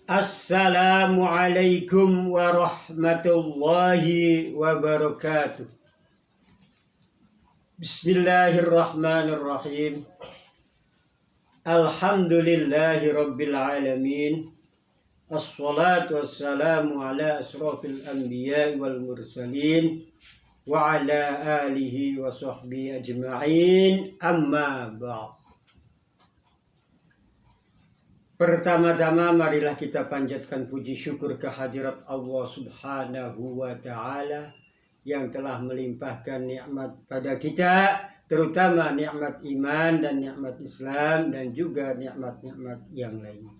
Assalamualaikum warahmatullahi wabarakatuh. Bismillahirrahmanirrahim. Alhamdulillahi rabbil alamin. Assalatu wassalamu ala asrafil anbiya wal mursalin wa ala alihi wa sahbihi ajma'in. Amma ba'd. Pertama-tama marilah kita panjatkan puji syukur kehadirat Allah Subhanahu wa Ta'ala yang telah melimpahkan nikmat pada kita, terutama nikmat iman dan nikmat Islam dan juga nikmat-nikmat yang lainnya.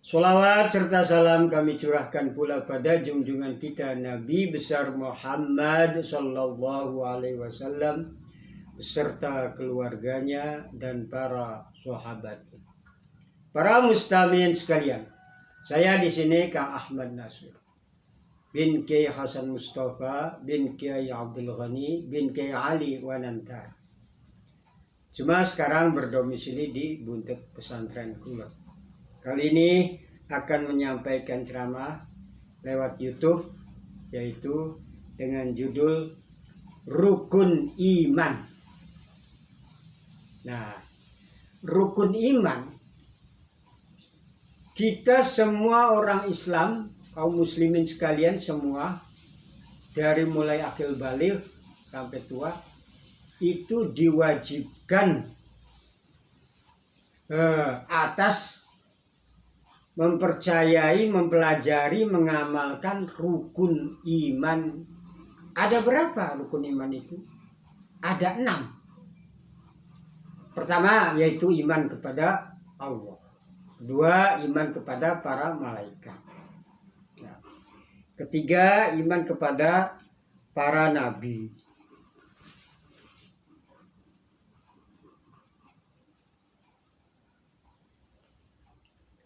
Sholawat serta salam kami curahkan pula pada junjungan kita Nabi besar Muhammad sallallahu alaihi wasallam beserta keluarganya dan para sahabatnya. Para mustamiin sekalian, saya di sini Kang Ahmad Nasir bin Kiai Hasan Mustafa bin Kiai Abdul Ghani bin Kiai Ali Wanantar. Cuma sekarang berdomisili di Buntut Pesantren Kulon. Kali ini akan menyampaikan ceramah lewat YouTube, yaitu dengan judul Rukun Iman. Nah, rukun iman, kita semua orang Islam, kaum muslimin sekalian semua, dari mulai akil baligh sampai tua, itu diwajibkan atas mempercayai, mempelajari, mengamalkan rukun iman. Ada berapa rukun iman itu? Ada 6. Pertama yaitu iman kepada Allah. Kedua, iman kepada para malaikat. Nah, ketiga, iman kepada para nabi.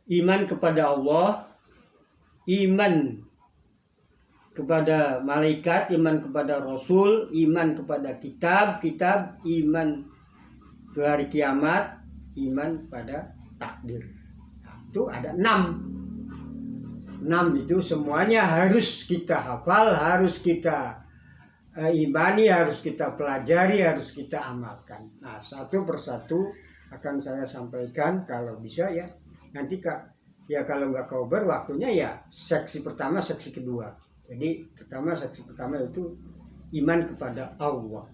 Iman kepada Allah, iman kepada malaikat, iman kepada Rasul, iman kepada kitab, iman ke hari kiamat, iman pada takdir. Itu ada 6 itu semuanya harus kita hafal, harus kita imani, harus kita pelajari, harus kita amalkan. Nah, satu persatu akan saya sampaikan kalau bisa ya. Nanti ya kalau nggak cover waktunya ya seksi pertama, seksi kedua. Jadi seksi pertama itu iman kepada Allah.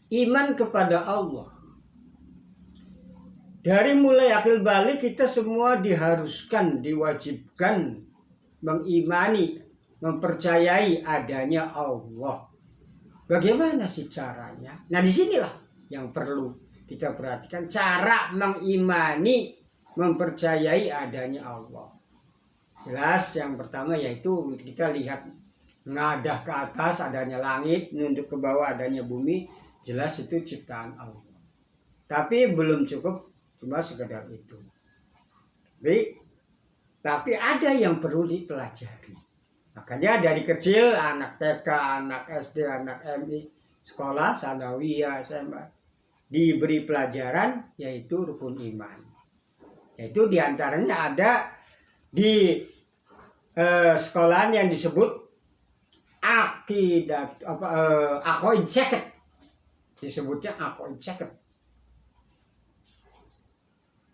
Iman kepada Allah. Dari mulai akil balik kita semua diharuskan, diwajibkan mengimani, mempercayai adanya Allah. Bagaimana sih caranya? Nah, disinilah yang perlu kita perhatikan, cara mengimani, mempercayai adanya Allah. Jelas yang pertama yaitu kita lihat ngadah ke atas adanya langit, nunduk ke bawah adanya bumi, jelas itu ciptaan Allah. Tapi belum cukup cuma sekedar itu. Tapi ada yang perlu dipelajari. Makanya dari kecil anak TK, anak SD, anak MI, sekolah, sanawiyah, SMA, diberi pelajaran yaitu rukun iman. Yaitu diantaranya ada di sekolahan yang disebut aqoid seket. Disebutnya aqoid seket.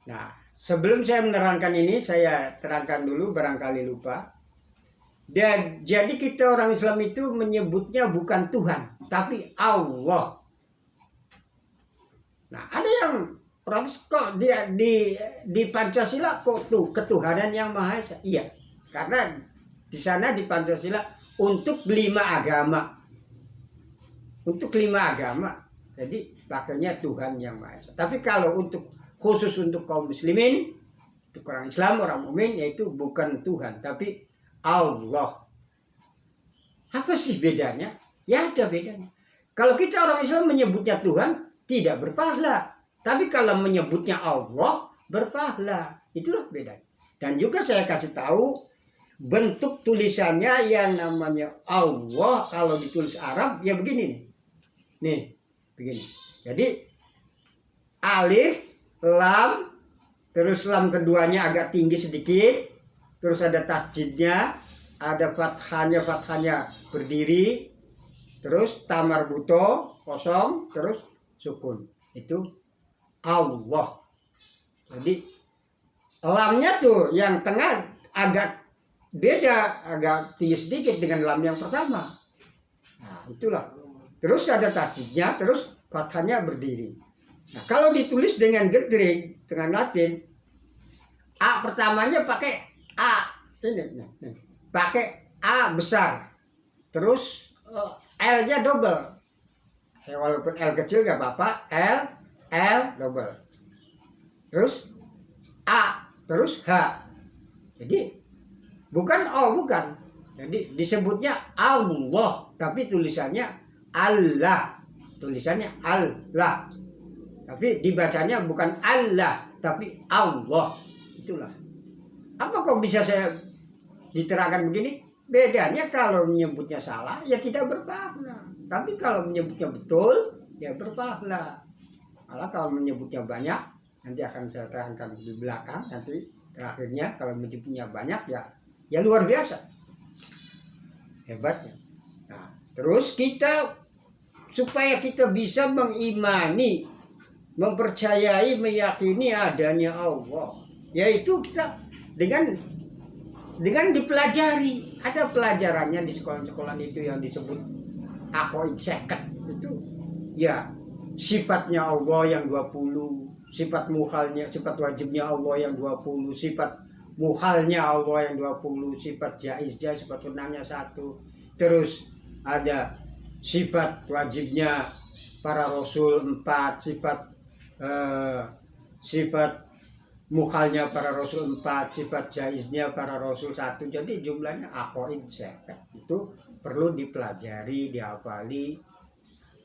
Nah, sebelum saya menerangkan ini, saya terangkan dulu barangkali lupa. Dan jadi kita orang Islam itu menyebutnya bukan Tuhan, tapi Allah. Nah, ada yang protes kok dia di Pancasila kok tuh ketuhanan yang Maha Esa. Iya, karena di sana di Pancasila untuk 5 agama. Untuk 5 agama. Jadi pakainya Tuhan yang Maha Esa. Tapi kalau khusus untuk kaum muslimin, untuk orang Islam, orang mukmin, yaitu bukan Tuhan, tapi Allah. Apa sih bedanya? Ya ada bedanya. Kalau kita orang Islam menyebutnya Tuhan, tidak berpahala. Tapi kalau menyebutnya Allah, berpahala. Itulah bedanya. Dan juga saya kasih tahu, bentuk tulisannya yang namanya Allah, kalau ditulis Arab, ya begini nih. Nih, begini. Jadi, alif, lam, terus lam keduanya agak tinggi sedikit, terus ada tasjidnya, ada fathahnya berdiri, terus tamar buto kosong, terus sukun. Itu Allah. Jadi lamnya tuh yang tengah agak beda, agak tinggi sedikit dengan lam yang pertama. Nah, itulah. Terus ada tasjidnya, terus fathahnya berdiri. Nah, kalau ditulis dengan gedring, dengan Latin, A pertamanya pakai A, ini, pakai A besar, terus L-nya double. Walaupun L kecil gak apa-apa, L double. Terus A, terus H. Jadi bukan O, bukan. Jadi disebutnya Allah, tapi tulisannya Allah. Tulisannya Allah. Tapi dibacanya bukan Allah, tapi Allah. Itulah. Apa kok bisa saya diterangkan begini? Bedanya kalau menyebutnya salah, ya kita berpahala. Tapi kalau menyebutnya betul, ya berpahala. Malah kalau menyebutnya banyak, nanti akan saya terangkan di belakang. Nanti terakhirnya kalau menyebutnya banyak, ya luar biasa. Hebatnya. Nah, terus kita, supaya kita bisa mengimani, mempercayai, meyakini adanya Allah, yaitu kita dengan dipelajari. Ada pelajarannya di sekolah-sekolah itu yang disebut aqaid seket. Itu ya sifatnya Allah yang 20, sifat mukhalnya, sifat wajibnya Allah yang 20, sifat mukhalnya Allah yang 20, sifat jaiznya, sifat sunahnya 1. Terus ada sifat wajibnya para rasul 4, sifat mukhalnya para rasul 4, sifat jaiznya para rasul 1. Jadi jumlahnya aqaid seket. Itu perlu dipelajari, dihafali.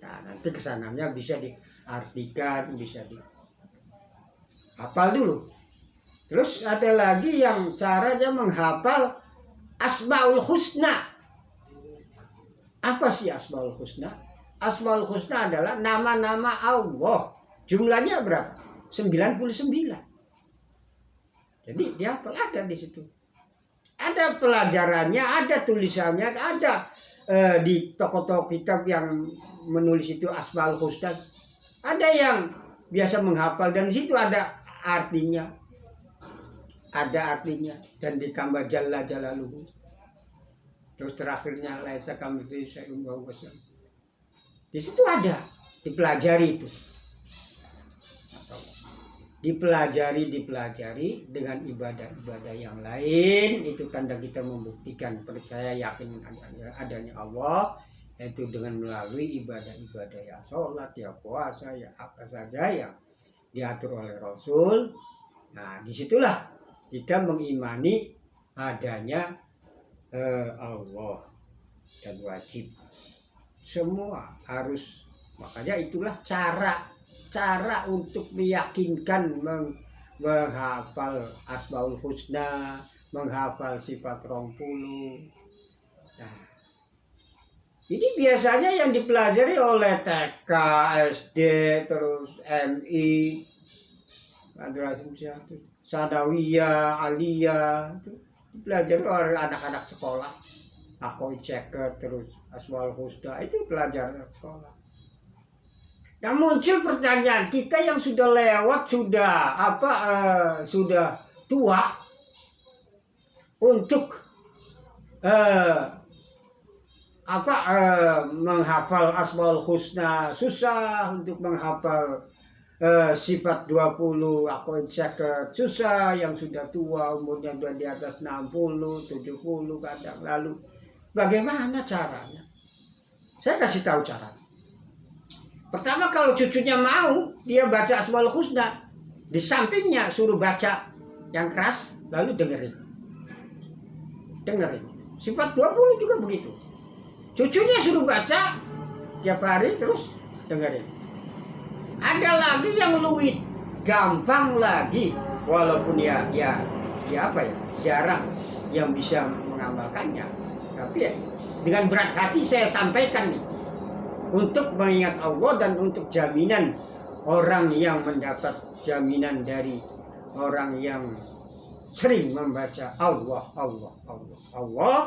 Nah, nanti kesananya bisa diartikan, bisa dihafal dulu. Terus ada lagi yang caranya menghafal Asmaul Husna. Apa sih Asmaul Husna? Asmaul Husna adalah nama-nama Allah. Jumlahnya berapa? 99. Jadi dihafal, ada di situ. Ada pelajarannya, ada tulisannya, ada di toko-toko kitab yang menulis itu Asmaul Husna. Ada yang biasa menghafal dan di situ ada artinya. Ada artinya dan ditambah jalla jalaluhu. Terus terakhirnya laisa kamitslihi syai'un wa huwas samiul. Di situ ada, dipelajari itu. Dipelajari dengan ibadah-ibadah yang lain. Itu tanda kita membuktikan percaya yakin adanya Allah, yaitu dengan melalui ibadah-ibadah ya sholat, ya puasa, ya apa saja yang diatur oleh Rasul. Nah, disitulah kita mengimani adanya Allah dan wajib. Semua harus, makanya itulah cara untuk meyakinkan, menghafal Asmaul Husna, menghafal sifat 20. Nah, ini biasanya yang dipelajari oleh TK, SD, terus MI, madrasah Sanawiyah, Aliyah, itu dipelajari oleh anak-anak sekolah. Aqaid seket, terus Asmaul Husna, itu pelajaran sekolah. Nah, muncul pertanyaan, kita yang sudah lewat, sudah tua, untuk menghafal Asmaul Husna susah, untuk menghafal sifat 20 aqaid seket susah, yang sudah tua, umurnya sudah di atas 60, 70 kadang. Lalu bagaimana caranya? Saya kasih tahu caranya. Pertama, kalau cucunya mau, dia baca Asmaul Husna, di sampingnya suruh baca yang keras, lalu dengerin. Sifat 20 juga begitu. Cucunya suruh baca tiap hari, terus dengerin. Ada lagi yang luwih gampang lagi, walaupun jarang yang bisa mengamalkannya. Tapi dengan berat hati saya sampaikan nih, untuk mengingat Allah dan untuk jaminan orang yang mendapat jaminan dari orang yang sering membaca Allah, Allah, Allah, Allah,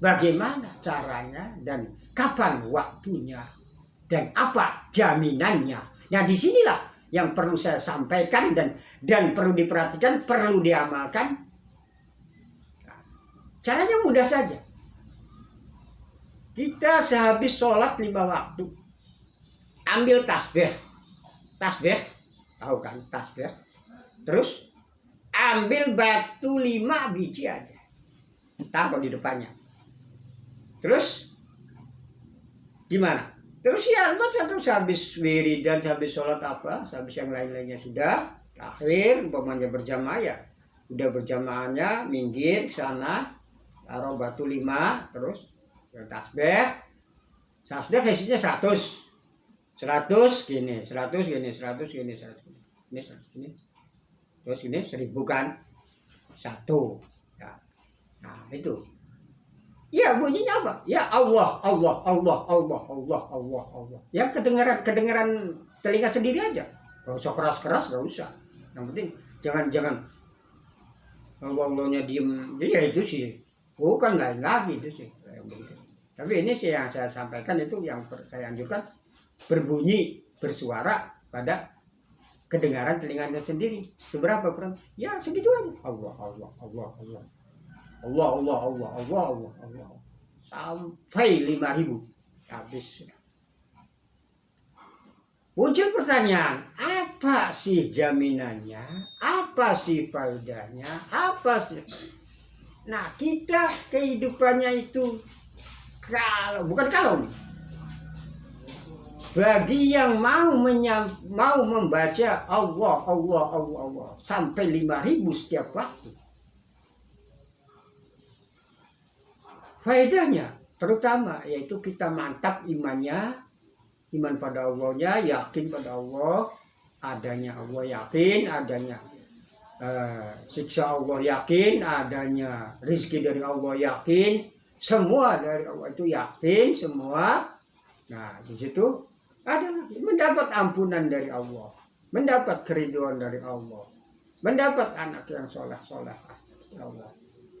bagaimana caranya dan kapan waktunya dan apa jaminannya. Nah, disinilah yang perlu saya sampaikan dan perlu diperhatikan, perlu diamalkan. Caranya mudah saja. Kita sehabis sholat 5 waktu, ambil tasbih, tahu kan tasbih? Terus ambil batu 5 biji aja, taruh di depannya. Terus gimana? Terus ya baca terus habis wiridan, habis sholat apa, habis yang lain-lainnya sudah, akhir umpamanya berjamaah ya, udah berjamaahnya minggir ke sana, taruh batu 5, terus tasbih isinya 100 gini, 100 gini, 100 gini, 100 gini, ini 100 gini, terus ini 1000 kan, 1 ya. Nah itu ya bunyinya apa? Ya Allah, Allah, Allah, Allah, Allah, Allah, Allah. Ya kedengaran telinga sendiri aja. Gak usah keras-keras, gak usah. Yang penting jangan Allah-Allahnya diem. Ya itu sih, bukan lain lagi itu sih. Tapi ini sih yang saya sampaikan, itu yang saya anjurkan, berbunyi, bersuara pada kedengaran telinganya sendiri. Seberapa kurang? Ya segitu aja. Allah, Allah, Allah, Allah. Allah, Allah, Allah, Allah, Allah, Allah. Sampai 5.000 habis. Muncul pertanyaan, apa sih jaminannya? Apa sih faedahnya? Apa sih? Nah, kita kehidupannya itu bagi yang mau membaca Allah, Allah, Allah, Allah sampai 5.000 setiap waktu. Faedahnya terutama yaitu kita mantap imannya, iman pada Allahnya, yakin pada Allah, adanya Allah, yakin adanya siksa Allah, yakin adanya rezeki dari Allah, yakin semua dari Allah itu, yakin semua. Nah di situ ada lagi mendapat ampunan dari Allah, mendapat keriduan dari Allah, mendapat anak yang soleh Allah,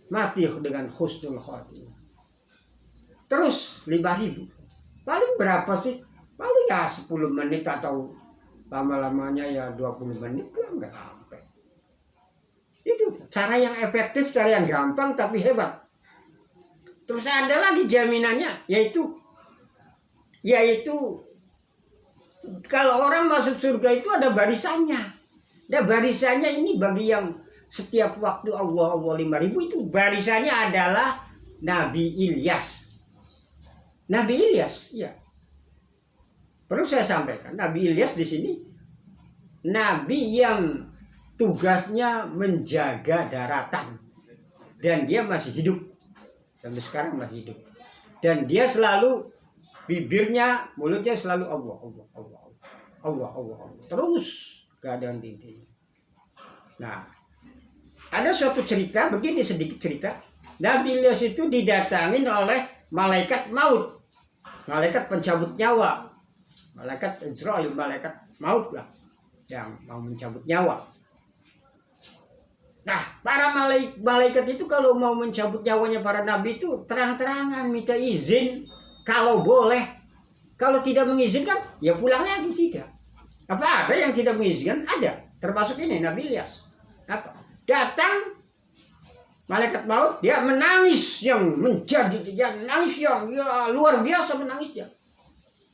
mati dengan husnul khotimah. Terus 5.000 paling berapa sih? Paling ya 10 menit atau lama-lamanya ya 20 menit lah, nggak sampai. Itu cara yang efektif, cara yang gampang tapi hebat. Terus ada lagi jaminannya, yaitu kalau orang masuk surga itu ada barisannya. Ada barisannya ini bagi yang setiap waktu Allah 5.000 itu barisannya adalah Nabi Ilyas. Nabi Ilyas, ya. Perlu saya sampaikan, Nabi Ilyas di sini nabi yang tugasnya menjaga daratan, dan dia masih hidup. Sampai sekarang masih hidup. Dan dia selalu bibirnya, mulutnya selalu Allah, Allah, Allah, Allah, Allah, Allah. Terus gak ada henti. Nah, ada suatu cerita, begini sedikit cerita. Nabi Ilyas itu didatangin oleh malaikat maut, malaikat pencabut nyawa, malaikat Israel, malaikat maut lah, yang mau mencabut nyawa. Nah, para malaikat itu kalau mau mencabut nyawanya para nabi itu terang-terangan minta izin kalau boleh. Kalau tidak mengizinkan, ya pulang lagi, tidak. Apa ada yang tidak mengizinkan? Ada. Termasuk ini Nabi Ilyas. Apa? Datang malaikat maut, dia menangis yang menangis yang ya luar biasa menangisnya.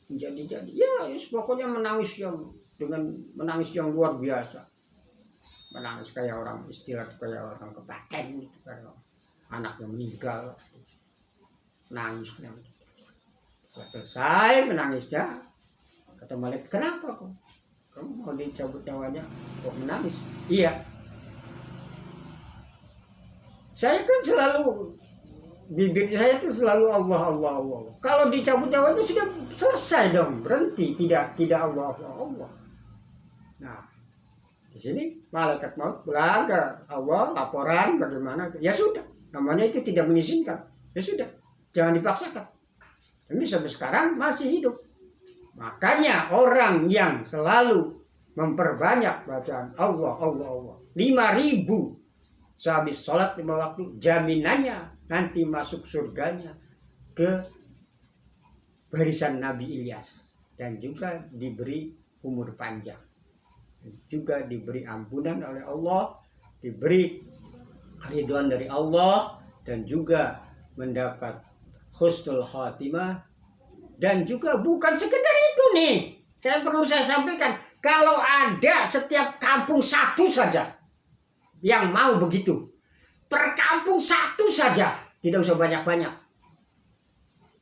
Menjadi. Ya, pokoknya menangis yang dengan menangis yang luar biasa. Menangis kayak orang istilah, kayak orang kepaten gitu, kayak anak yang meninggal, nangis. Setelah selesai menangisnya, kata malaikat, kenapa kok kamu mau dicabut nyawanya kok menangis? Iya, saya kan selalu bibir saya itu selalu Allah, Allah, Allah. Kalau dicabut nyawanya sudah selesai dong, berhenti, tidak Allah, Allah, Allah. Nah, di sini malaikat maut pulang ke Allah, laporan bagaimana, ya sudah, namanya itu tidak mengizinkan, ya sudah, jangan dipaksakan. Ini sampai sekarang masih hidup. Makanya orang yang selalu memperbanyak bacaan Allah, Allah, Allah, 5.000 sehabis sholat 5 waktu, jaminannya nanti masuk surganya ke barisan Nabi Ilyas, dan juga diberi umur panjang, juga diberi ampunan oleh Allah, diberi ridwan dari Allah, dan juga mendapat husnul khatimah. Dan juga bukan sekedar itu nih, saya sampaikan, kalau ada setiap kampung satu saja yang mau begitu, per kampung satu saja, tidak usah banyak-banyak,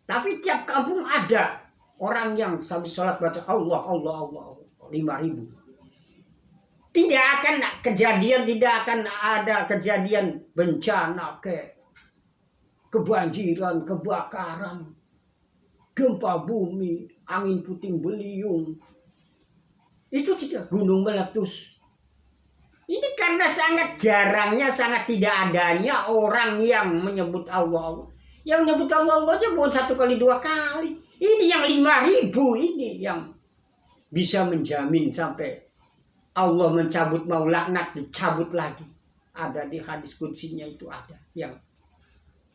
tapi tiap kampung ada orang yang sambil sholat baca Allah, Allah, Allah, 5.000. Tidak akan ada kejadian bencana, kebanjiran, kebakaran, gempa bumi, angin puting beliung. Itu tidak, gunung meletus. Ini karena sangat jarangnya, sangat tidak adanya orang yang menyebut Allah. Yang menyebut Allah aja bukan 1 kali 2 kali. Ini yang 5.000 ini yang bisa menjamin sampai Allah mencabut, mau laknat dicabut lagi. Ada di hadis kutsinya itu ada yang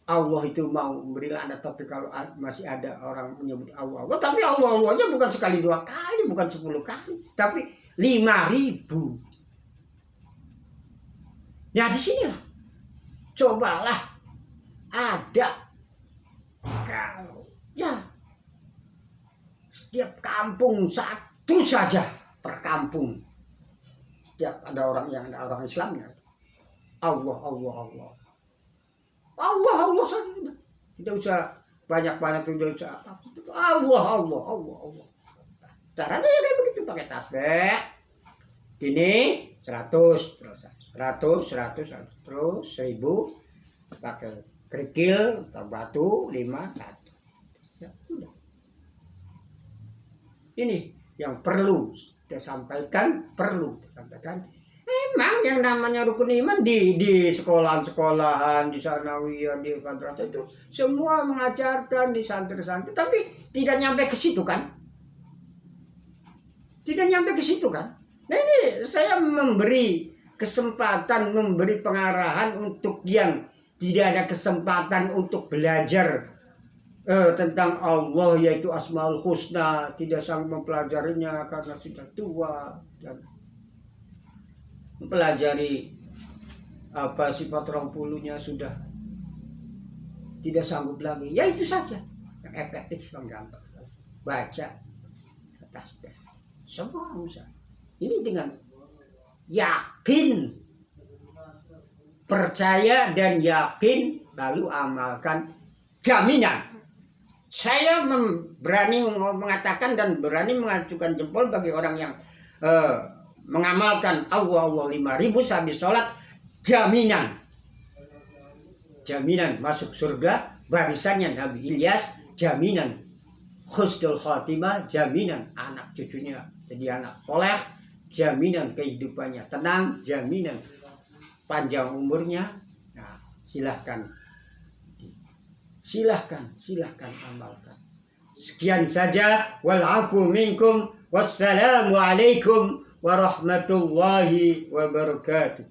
Allah itu mau memberi laknat, tapi kalau masih ada orang menyebut Allah, tapi Allahnya bukan 1 kali 2 kali, bukan 10 kali, tapi 5.000. Ya di sinilah, cobalah ada kalau ya setiap kampung satu saja per kampung, setiap ada orang Islamnya, Allah, Allah, Allah, Allah, Allah saja, tidak usah banyak-banyak, tidak usah apa, Allah, Allah, Allah, Allah. Caranya ya kayak begitu, pakai tasbih, gini 100 terus 100 terus 1.000, pakai kerikil atau batu 5 batu. Ya, udah. Ini yang perlu kita sampaikan, Emang yang namanya rukun iman di sekolahan-sekolahan, di sanawiyah, di madrasah itu semua mengajarkan, di santri-santri, tapi tidak nyampe ke situ kan? Tidak nyampe ke situ kan? Nah ini saya memberi kesempatan, memberi pengarahan untuk yang tidak ada kesempatan untuk belajar tentang Allah, yaitu Asmaul Husna, tidak sanggup mempelajarinya karena sudah tua, dan mempelajari apa sifat 20-nya sudah tidak sanggup lagi. Ya itu saja yang efektif, yang gampang, baca tasbih semua usah. Ini dengan yakin, percaya dan yakin, lalu amalkan, jaminan. Saya berani mengatakan dan berani mengajukan jempol bagi orang yang mengamalkan Allah 5.000 habis sholat, jaminan masuk surga barisannya Nabi Ilyas, jaminan husnul khatimah, jaminan anak cucunya jadi anak soleh, jaminan kehidupannya tenang, jaminan panjang umurnya. Nah, silahkan amalkan. Sekian saja, wal afu minkum, wassalamu alaikum warahmatullahi wabarakatuh.